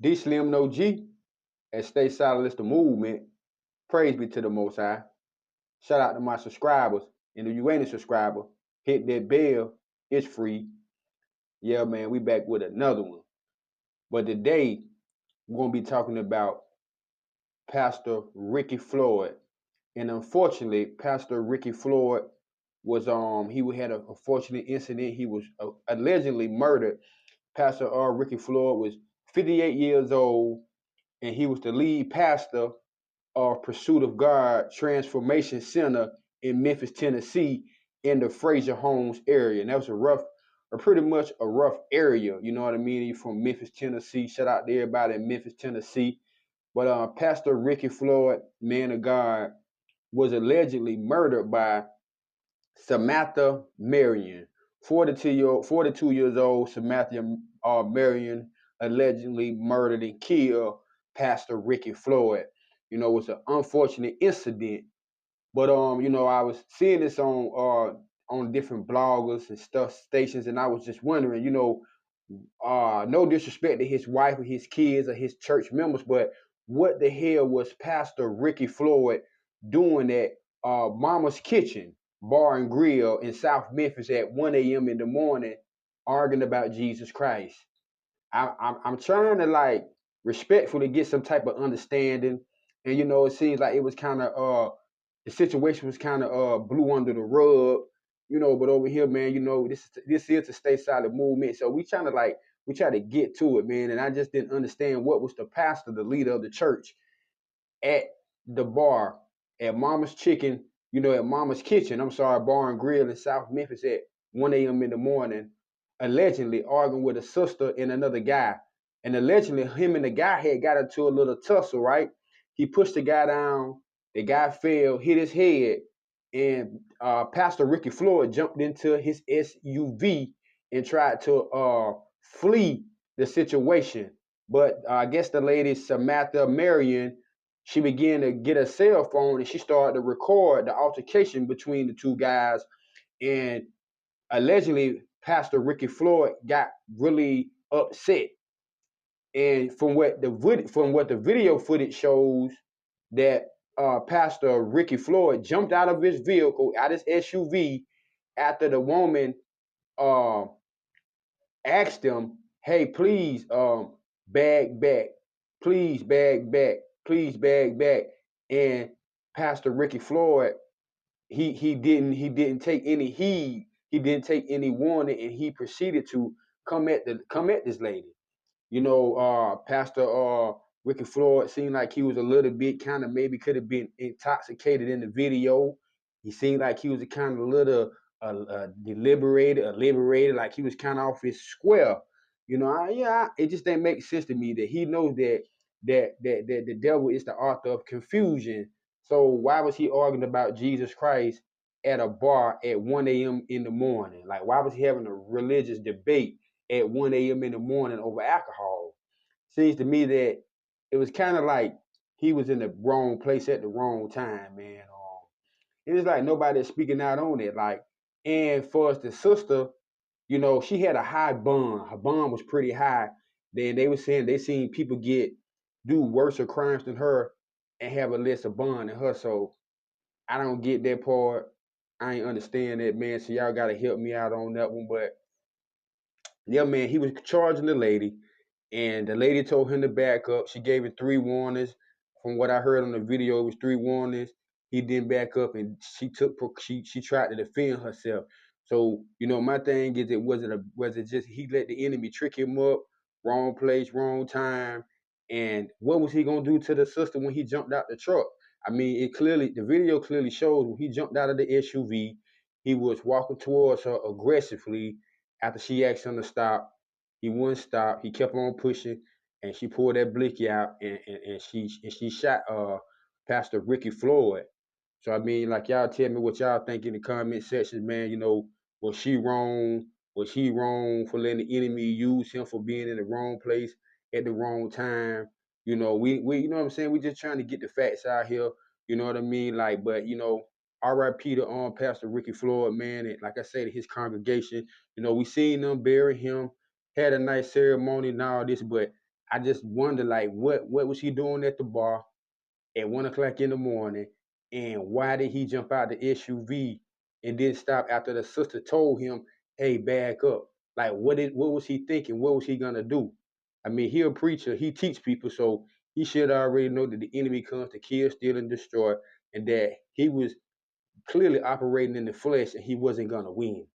DEESLIMDAOG and Stay Solid is the movement. Praise be to the Most High. Shout out to my subscribers. And if you ain't a subscriber, hit that bell. It's free. Yeah, man, we back with another one. But today, we're going to be talking about Pastor Rickey Floyd. And unfortunately, Pastor Rickey Floyd was he had an unfortunate incident. He was allegedly murdered. Pastor Rickey Floyd was 58 years old, and he was the lead pastor of Pursuit of God Transformation Center in Memphis, Tennessee, in the Fraser Holmes area. And that was pretty much a rough area. You know what I mean? You're from Memphis, Tennessee. Shout out to everybody in Memphis, Tennessee. But Pastor Rickey Floyd, man of God, was allegedly murdered by Samantha Marion. 42 years old, Samantha Marion allegedly murdered and killed Pastor Rickey Floyd. You know, it's an unfortunate incident. But I was seeing this on different bloggers and stuff stations, and I was just wondering, no disrespect to his wife or his kids or his church members, but what the hell was Pastor Rickey Floyd doing at Mama's Kitchen Bar and Grill in South Memphis at 1 a.m. in the morning, arguing about Jesus Christ? I'm trying to like respectfully get some type of understanding, and it seems like it was kind of the situation was kind of blew under the rug, But over here, man, this is a Stay Solid movement, so we try to get to it, man. And I just didn't understand what was the pastor, the leader of the church, at the bar at Mama's Chicken, at Mama's Kitchen. I'm sorry, Bar and Grill in South Memphis at 1 a.m. in the morning, allegedly arguing with a sister and another guy. And allegedly, him and the guy had got into a little tussle, right? He pushed the guy down. The guy fell, hit his head, and Pastor Rickey Floyd jumped into his SUV and tried to flee the situation. But I guess the lady, Samantha Marion, she began to get a cell phone and she started to record the altercation between the two guys. And allegedly, Pastor Rickey Floyd got really upset. And from what the video footage shows, that Pastor Rickey Floyd jumped out of his vehicle, out his SUV, after the woman asked him, "Hey, please, bag back, please bag back, please bag back." And Pastor Rickey Floyd, he didn't take any heed, he didn't take any warning, and he proceeded to come at this lady. Pastor Rickey Floyd seemed like he was a little bit kind of maybe could have been intoxicated in the video. He seemed like he was a kind of a little liberated, like he was kind of off his square. It just didn't make sense to me that he knows that the devil is the author of confusion. So why was he arguing about Jesus Christ at a bar at 1 a.m. in the morning? Like, why was he having a religious debate at 1 a.m. in the morning over alcohol? Seems to me that it was kind of like he was in the wrong place at the wrong time, man. It's like nobody's speaking out on it. Like, and for us, the sister, she had a high bond. Her bond was pretty high. Then they were saying they seen people do worse crimes than her and have a lesser bond than her. So I don't get that part. I ain't understand that, man. So y'all gotta help me out on that one. But yeah, man, he was charging the lady, and the lady told him to back up. She gave him 3 warnings. From what I heard on the video, it was 3 warnings. He didn't back up, and she tried to defend herself. So my thing is, was it just he let the enemy trick him up, wrong place, wrong time, and what was he gonna do to the sister when he jumped out the truck? I mean, the video clearly shows when he jumped out of the SUV, he was walking towards her aggressively. After she asked him to stop, he wouldn't stop. He kept on pushing, and she pulled that blicky out, and she shot Pastor Rickey Floyd. So I mean, like, y'all tell me what y'all think in the comment section, man. Was she wrong? Was he wrong for letting the enemy use him for being in the wrong place at the wrong time? We you know what I'm saying? We just trying to get the facts out here. You know what I mean? Like, but R.I.P. to Pastor Rickey Floyd, man, and like I said, his congregation. We seen them bury him, had a nice ceremony and all this, but I just wonder, like, what was he doing at the bar at 1 o'clock in the morning, and why did he jump out the SUV and then stop after the sister told him, "Hey, back up"? Like, what was he thinking? What was he gonna do? I mean, he a preacher. He teach people, so he should already know that the enemy comes to kill, steal, and destroy, and that he was clearly operating in the flesh, and he wasn't gonna win.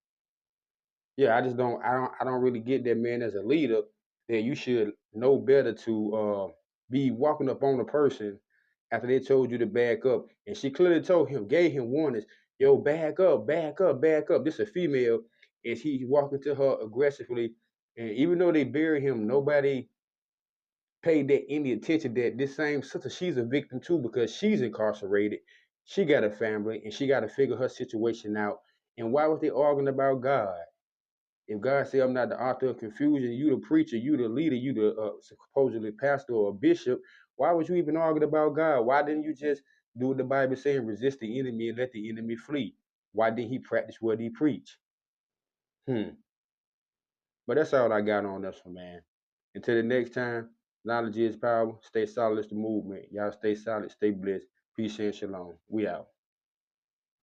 Yeah, I don't really get that, man. As a leader, that you should know better to be walking up on a person after they told you to back up. And she clearly told him, gave him warnings, yo, back up, back up, back up. This is a female, and he walking to her aggressively. And even though they buried him, nobody paid that any attention that this same sister, she's a victim too, because she's incarcerated. She got a family, and she got to figure her situation out. And why was they arguing about God? If God said, I'm not the author of confusion, you the preacher, you the leader, you the supposedly pastor or bishop, why was you even arguing about God? Why didn't you just do what the Bible saying, resist the enemy and let the enemy flee? Why didn't he practice what he preached? But that's all I got on this one, man. Until the next time, knowledge is power. Stay solid, it's the movement. Y'all stay solid, stay blessed. Peace and shalom. We out.